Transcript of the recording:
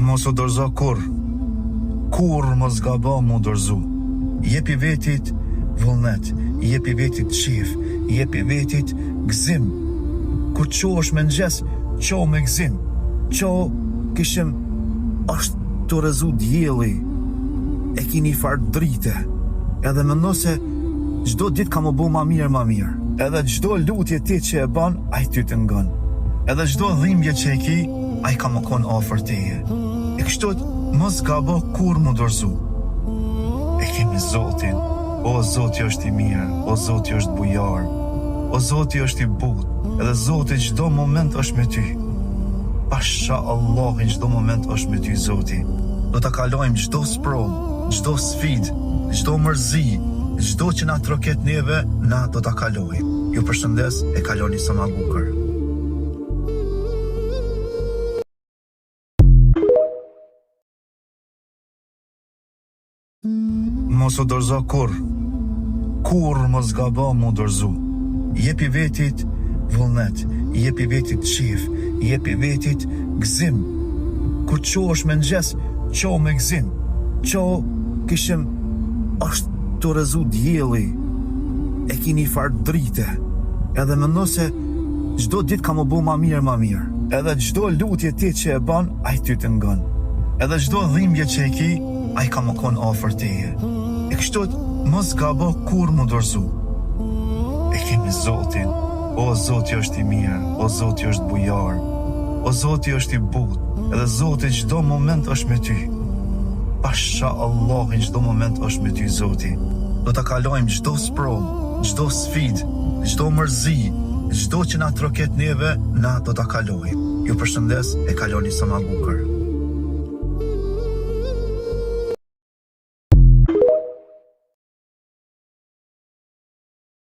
Mos u dorëzo kur mos gabo mu dorëzu. Jepi vetit vullnet, jepi vetit qef, jepi vetit gzim. Kur qo është me nxes, qo me gzim. Qo kishim është të rezu djeli, e kini farë drite. Edhe më nëse gjdo dit ka më bo ma mirë. Edhe gjdo lutje ti që e ban, a i ty të ngon. Edhe gjdo dhimbje që e ki, a i ka më kon ofër teje. E kështot, mos gabo kur mu dorëzu. E kemi Zotin, o Zoti është i mirë, o Zoti është bujar, o Zoti është i but, edhe Zoti gjdo moment është me ty. Pasha Allah i gjdo moment është me ty, Zoti. Do të kalojmë gjdo sprov, gjdo sfid, gjdo mërzi, gjdo që na troket neve, na do të kalojmë. Ju përshëndes, e kaloni sa ma bukër. Mos u dorëzo kur mos gabo mu dorëzu. Jepi vetit vullnet, jepi vetit qef, jepi vetit gzim. Kur qo është me nxes, qo me gzim. Qo kishim është të rezu djeli, e kini farë drite. Edhe më nëse gjdo dit ka më bo ma mirë. Edhe gjdo lutje ti që e ban, a i ty të ngon. Edhe gjdo dhimbje që e ki, a i ka më kon ofër teje. E kështot, mos gabo kur mu dorëzu. E kemi Zotin, o Zoti është i mirë, o Zoti është bujar, o Zoti është i but, edhe Zoti gjdo moment është me ty. Pasha Allah i gjdo moment është me ty, Zoti. Do të kalojmë gjdo sprov, gjdo sfid, gjdo mërzi, gjdo që na troket neve, na do të kalojmë. Ju përshëndes, e kaloni sa ma bukër.